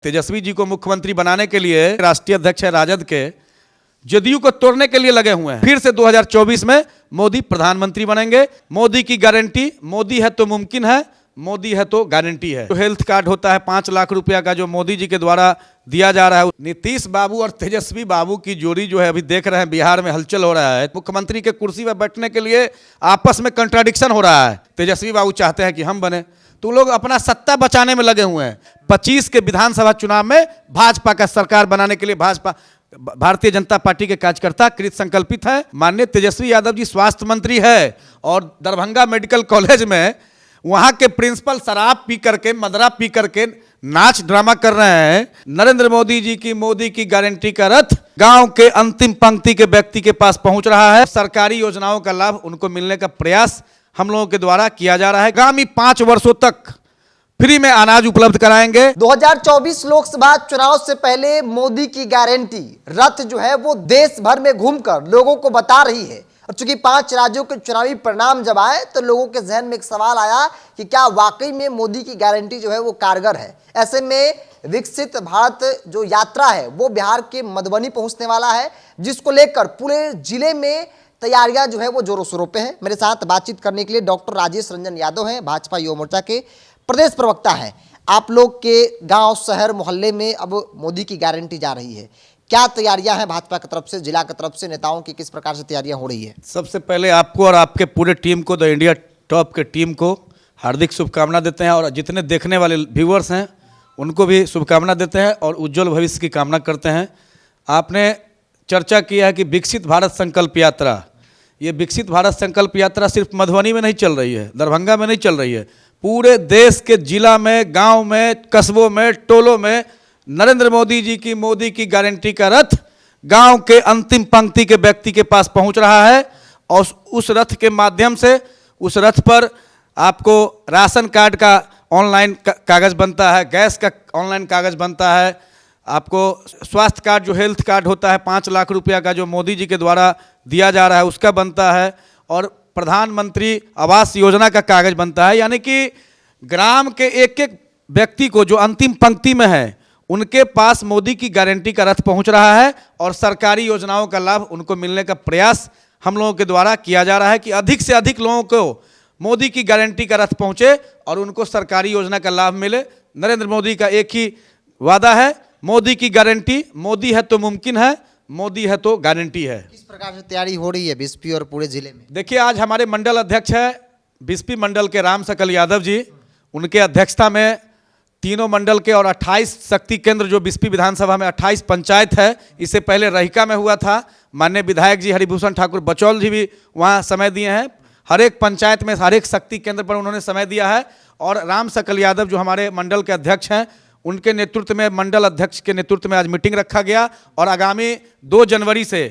तेजस्वी जी को मुख्यमंत्री बनाने के लिए राष्ट्रीय अध्यक्ष है राजद के, जदयू को तोड़ने के लिए लगे हुए हैं। फिर से 2024 में मोदी प्रधानमंत्री बनेंगे। मोदी की गारंटी, मोदी है तो मुमकिन है, मोदी है तो गारंटी है। जो हेल्थ कार्ड होता है 5 लाख रुपया का, जो मोदी जी के द्वारा दिया जा रहा है। नीतीश बाबू और तेजस्वी बाबू की जोड़ी जो है अभी देख रहे हैं, बिहार में हलचल हो रहा है। मुख्यमंत्री के कुर्सी पर बैठने के लिए आपस में कंट्राडिक्शन हो रहा है। तेजस्वी बाबू चाहते हैं कि हम बने, तो लोग अपना सत्ता बचाने में लगे हुए हैं। 25 के विधानसभा चुनाव में भाजपा का सरकार बनाने के लिए भारतीय जनता पार्टी के कार्यकर्ता कृत संकल्पित है। माननीय तेजस्वी यादव जी स्वास्थ्य मंत्री है और दरभंगा मेडिकल कॉलेज में वहां के प्रिंसिपल शराब पी करके, मदरा पी करके नाच ड्रामा कर रहे हैं। नरेंद्र मोदी जी की मोदी की गारंटी का रथ गांव के अंतिम पंक्ति के व्यक्ति के पास पहुंच रहा है। सरकारी योजनाओं का लाभ उनको मिलने का प्रयास हम लोगों के द्वारा किया जा रहा है। आगामी 5 वर्षों तक फ्री में अनाज उपलब्ध कराएंगे। 2024 लोकसभा चुनाव से पहले मोदी की गारंटी रथ जो है वो देश भर में घूमकर लोगों को बता रही है। और चूंकि 5 राज्यों के चुनावी परिणाम जब आए तो लोगों के जहन में एक सवाल आया कि क्या वाकई में मोदी की गारंटी जो है वो कारगर है। ऐसे में विकसित भारत जो यात्रा है वो बिहार के मधुबनी पहुंचने वाला है, जिसको लेकर पूरे जिले में तैयारियां जो है वो जोरों शोरों पे हैं। मेरे साथ बातचीत करने के लिए डॉक्टर राजेश रंजन यादव हैं, भाजपा युवा मोर्चा के प्रदेश प्रवक्ता हैं। आप लोग के गांव, शहर, मोहल्ले में अब मोदी की गारंटी जा रही है, क्या तैयारियां हैं भाजपा की तरफ से, जिला की तरफ से, नेताओं की किस प्रकार से तैयारियां हो रही है? सबसे पहले आपको और आपके पूरे टीम को, द इंडिया टॉप के टीम को हार्दिक शुभकामना देते हैं और जितने देखने वाले व्यूअर्स हैं उनको भी शुभकामना देते हैं और उज्जवल भविष्य की कामना करते हैं। आपने चर्चा किया है कि विकसित भारत संकल्प यात्रा, ये विकसित भारत संकल्प यात्रा सिर्फ मधुबनी में नहीं चल रही है, दरभंगा में नहीं चल रही है, पूरे देश के जिला में, गांव में, कस्बों में, टोलों में नरेंद्र मोदी जी की मोदी की गारंटी का रथ गांव के अंतिम पंक्ति के व्यक्ति के पास पहुंच रहा है। और उस रथ के माध्यम से, उस रथ पर आपको राशन कार्ड का ऑनलाइन कागज़ बनता है, गैस का ऑनलाइन कागज़ बनता है, आपको स्वास्थ्य कार्ड जो हेल्थ कार्ड होता है 5 लाख रुपया का, जो मोदी जी के द्वारा दिया जा रहा है, उसका बनता है। और प्रधानमंत्री आवास योजना का कागज़ बनता है। यानी कि ग्राम के एक एक व्यक्ति को जो अंतिम पंक्ति में है उनके पास मोदी की गारंटी का रथ पहुंच रहा है और सरकारी योजनाओं का लाभ उनको मिलने का प्रयास हम लोगों के द्वारा किया जा रहा है कि अधिक से अधिक लोगों को मोदी की गारंटी का रथ पहुंचे और उनको सरकारी योजना का लाभ मिले। नरेंद्र मोदी का एक ही वादा है, मोदी की गारंटी, मोदी है तो मुमकिन है, मोदी है तो गारंटी है। किस प्रकार से तैयारी हो रही है बीएसपी और पूरे जिले में? देखिए, आज हमारे मंडल अध्यक्ष है बीएसपी मंडल के राम सकल यादव जी, उनके अध्यक्षता में तीनों मंडल के और 28 शक्ति केंद्र, जो बीएसपी विधानसभा में 28 पंचायत है, इससे पहले रहिका में हुआ था। माननीय विधायक जी हरिभूषण ठाकुर बचौल जी भी वहाँ समय दिए हैं। हर एक पंचायत में, हर एक शक्ति केंद्र पर उन्होंने समय दिया है। और राम सकल यादव जो हमारे मंडल के अध्यक्ष हैं, उनके नेतृत्व में, मंडल अध्यक्ष के नेतृत्व में आज मीटिंग रखा गया और आगामी 2 जनवरी से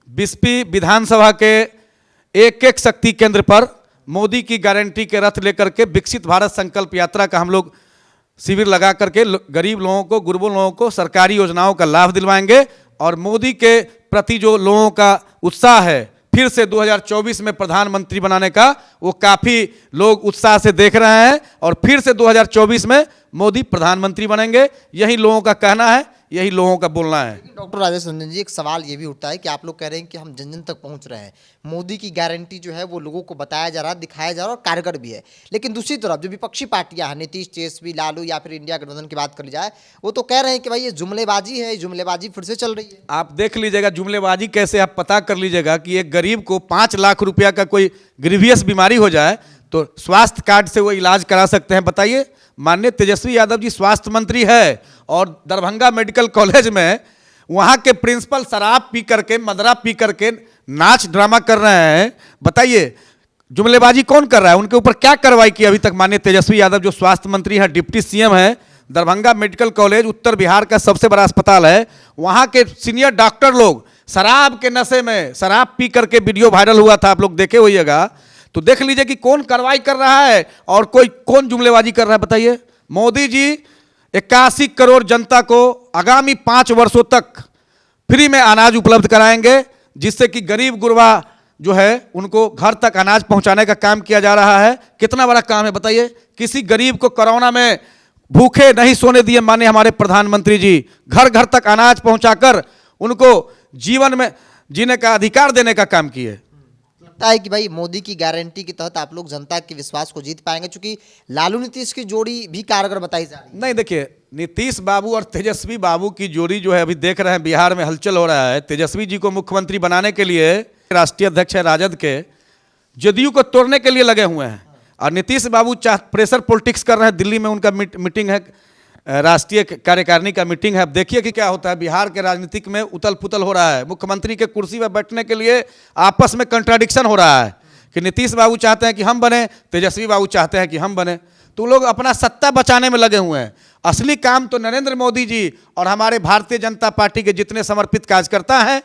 बीएसपी विधानसभा के एक एक शक्ति केंद्र पर मोदी की गारंटी के रथ लेकर के विकसित भारत संकल्प यात्रा का हम लोग शिविर लगा करके गरीब लोगों को, गुरबों लोगों को सरकारी योजनाओं का लाभ दिलवाएंगे। और मोदी के प्रति जो लोगों का उत्साह है फिर से 2024 में प्रधानमंत्री बनाने का, वो काफ़ी लोग उत्साह से देख रहे हैं और फिर से 2024 में मोदी प्रधानमंत्री बनेंगे। यही लोगों का कहना है, यही लोगों का बोलना है। डॉक्टर राजेश रंजन जी, एक सवाल ये भी उठता है कि आप लोग कह रहे हैं कि हम जन जन तक पहुंच रहे हैं, मोदी की गारंटी जो है वो लोगों को बताया जा रहा है, दिखाया जा रहा है और कारगर भी है। लेकिन दूसरी तरफ जो विपक्षी पार्टियां हैं, नीतीश, तेजस्वी, लालू या फिर इंडिया गठबंधन की बात करी जाए, वो तो कह रहे हैं कि भाई ये जुमलेबाजी है, जुमलेबाजी फिर से चल रही है। आप देख लीजिएगा जुमलेबाजी कैसे, आप पता कर लीजिएगा कि एक गरीब को 5 लाख रुपया का कोई ग्रीवियस बीमारी हो जाए तो स्वास्थ्य कार्ड से वो इलाज करा सकते हैं, बताइए। माननीय तेजस्वी यादव जी स्वास्थ्य मंत्री है और दरभंगा मेडिकल कॉलेज में वहाँ के प्रिंसिपल शराब पी करके, मदरा पी करके नाच ड्रामा कर रहे हैं, बताइए जुमलेबाजी कौन कर रहा है? उनके ऊपर क्या कार्रवाई की अभी तक माननीय तेजस्वी यादव जो स्वास्थ्य मंत्री हैं, डिप्टी सीएम हैं? दरभंगा मेडिकल कॉलेज उत्तर बिहार का सबसे बड़ा अस्पताल है, वहाँ के सीनियर डॉक्टर लोग शराब के नशे में, शराब पी करके वीडियो वायरल हुआ था, आप लोग देखे होइएगा। तो देख लीजिए कि कौन कार्रवाई कर रहा है और कौन जुमलेबाजी कर रहा है, बताइए। मोदी जी 81 करोड़ जनता को आगामी 5 वर्षों तक फ्री में अनाज उपलब्ध कराएंगे, जिससे कि गरीब गुरबा जो है उनको घर तक अनाज पहुंचाने का काम किया जा रहा है। कितना बड़ा काम है बताइए। किसी गरीब को कोरोना में भूखे नहीं सोने दिए माने हमारे प्रधानमंत्री जी। घर घर तक अनाज पहुंचाकर उनको जीवन में जीने का अधिकार देने का काम किए। लगता है कि भाई मोदी की गारंटी के तहत आप लोग जनता के विश्वास को जीत पाएंगे, क्योंकि लालू नीतीश की जोड़ी भी कारगर बताई जा रही है। नहीं, देखिए, नीतीश बाबू और तेजस्वी बाबू की जोड़ी जो है अभी देख रहे हैं, बिहार में हलचल हो रहा है। तेजस्वी जी को मुख्यमंत्री बनाने के लिए राष्ट्रीय अध्यक्ष है राजद के, जदयू को तोड़ने के लिए लगे हुए हैं। और नीतीश बाबू प्रेशर पॉलिटिक्स कर रहे हैं। दिल्ली में उनका मीटिंग है, राष्ट्रीय कार्यकारिणी का मीटिंग है। अब देखिए कि क्या होता है। बिहार के राजनीतिक में उथल पुथल हो रहा है। मुख्यमंत्री के कुर्सी पर बैठने के लिए आपस में कंट्राडिक्शन हो रहा है कि नीतीश बाबू चाहते हैं कि हम बने, तेजस्वी बाबू चाहते हैं कि हम बने। तो लोग अपना सत्ता बचाने में लगे हुए हैं। असली काम तो नरेंद्र मोदी जी और हमारे भारतीय जनता पार्टी के जितने समर्पित कार्यकर्ता हैं,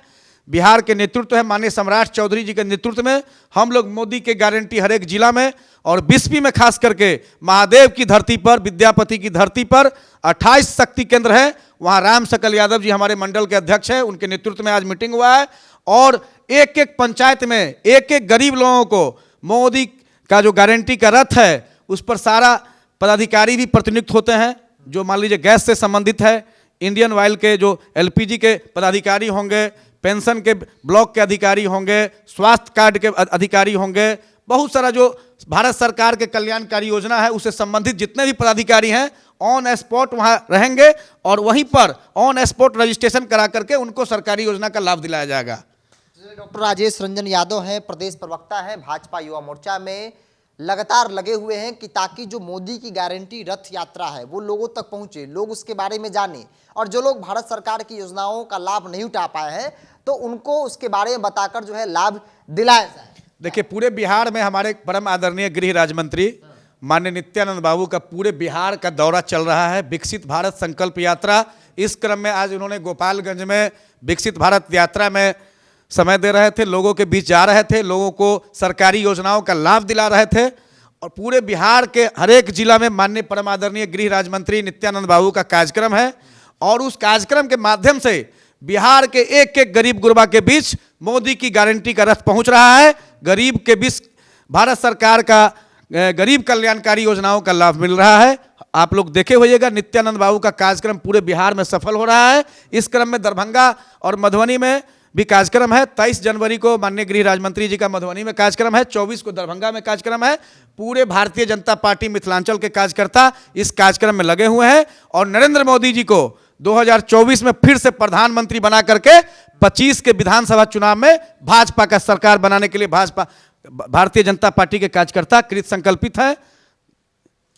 बिहार के नेतृत्व है माननीय सम्राट चौधरी जी के नेतृत्व में, हम लोग मोदी के गारंटी हर एक जिला में और बिस्फी में खास करके महादेव की धरती पर, विद्यापति की धरती पर 28 शक्ति केंद्र है। वहाँ राम सकल यादव जी हमारे मंडल के अध्यक्ष हैं, उनके नेतृत्व में आज मीटिंग हुआ है। और एक एक पंचायत में एक एक गरीब लोगों को मोदी का जो गारंटी का रथ है उस पर सारा पदाधिकारी भी प्रतिनियुक्त होते हैं। जो मान लीजिए गैस से संबंधित है, इंडियन ऑयल के जो LPG के पदाधिकारी होंगे, पेंशन के ब्लॉक के अधिकारी होंगे, स्वास्थ्य कार्ड के अधिकारी होंगे, बहुत सारा जो भारत सरकार के कल्याणकारी योजना है उससे संबंधित जितने भी पदाधिकारी हैं ऑन स्पॉट वहां रहेंगे और वहीं पर ऑन स्पॉट रजिस्ट्रेशन करा करके उनको सरकारी योजना का लाभ दिलाया जाएगा। डॉक्टर राजेश रंजन यादव हैं, प्रदेश प्रवक्ता हैं भाजपा युवा मोर्चा में, लगातार लगे हुए हैं कि ताकि जो मोदी की गारंटी रथ यात्रा है वो लोगों तक पहुंचे, लोग उसके बारे में जाने, और जो लोग भारत सरकार की योजनाओं का लाभ नहीं उठा पाए हैं तो उनको उसके बारे में बताकर जो है लाभ दिलाया जाए। देखिए, पूरे बिहार में हमारे परम आदरणीय गृह राज्य मंत्री माननीय नित्यानंद बाबू का पूरे बिहार का दौरा चल रहा है, विकसित भारत संकल्प यात्रा। इस क्रम में आज उन्होंने गोपालगंज में विकसित भारत यात्रा में समय दे रहे थे, लोगों के बीच जा रहे थे, लोगों को सरकारी योजनाओं का लाभ दिला रहे थे। और पूरे बिहार के हर एक जिला में माननीय परम आदरणीय गृह राज्य मंत्री नित्यानंद बाबू का कार्यक्रम है और उस कार्यक्रम के माध्यम से बिहार के एक एक गरीब गुरबा के बीच मोदी की गारंटी का रथ पहुंच रहा है। गरीब के बीच भारत सरकार का गरीब कल्याणकारी योजनाओं का लाभ मिल रहा है। आप लोग देखे होइएगा, नित्यानंद बाबू का कार्यक्रम पूरे बिहार में सफल हो रहा है। इस क्रम में दरभंगा और मधुबनी में भी कार्यक्रम है। 23 जनवरी को माननीय गृह राज्य मंत्री जी का मधुबनी में कार्यक्रम है, 24 को दरभंगा में कार्यक्रम है। पूरे भारतीय जनता पार्टी मिथिलांचल के कार्यकर्ता इस कार्यक्रम में लगे हुए हैं और नरेंद्र मोदी जी को 2024 में फिर से प्रधानमंत्री बना करके 25 के विधानसभा चुनाव में भाजपा का सरकार बनाने के लिए भारतीय जनता पार्टी के कार्यकर्ता कृत संकल्पित हैं।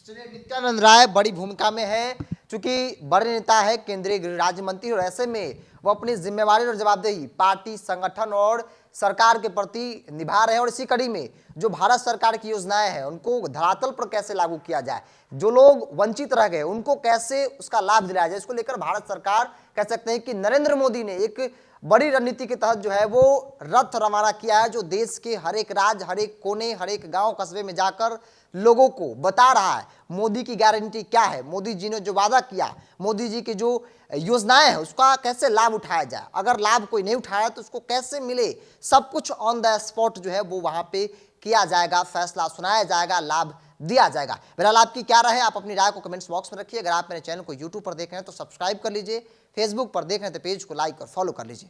नित्यानंद राय बड़ी भूमिका में है, चूंकि बड़े नेता है, केंद्रीय गृह राज्य मंत्री, और ऐसे में वो अपनी जिम्मेवारी और जवाबदेही पार्टी, संगठन और सरकार के प्रति निभा रहे हैं। और इसी कड़ी में जो भारत सरकार की योजनाएं हैं उनको धरातल पर कैसे लागू किया जाए, जो लोग वंचित रह गए उनको कैसे उसका लाभ दिलाया जाए, इसको लेकर भारत सरकार कह सकते हैं कि नरेंद्र मोदी ने एक बड़ी रणनीति के तहत जो है वो रथ रवाना किया है, जो देश के हर एक राज्य, हर एक कोने, हर एक गांव कस्बे में जाकर लोगों को बता रहा है मोदी की गारंटी क्या है, मोदी जी ने जो वादा किया, मोदी जी की जो योजनाएं हैं उसका कैसे लाभ उठाया जाए, अगर लाभ कोई नहीं उठाया तो उसको कैसे मिले, सब कुछ ऑन द स्पॉट जो है वो वहां पे किया जाएगा, फैसला सुनाया जाएगा, लाभ दिया जाएगा। बहरहाल आपकी क्या राय है, आप अपनी राय को कमेंट्स बॉक्स में रखिए। अगर आप मेरे चैनल को यूट्यूब पर देख रहे हैं तो सब्सक्राइब कर लीजिए, फेसबुक पर देख रहे हैं तो पेज को लाइक और फॉलो कर लीजिए।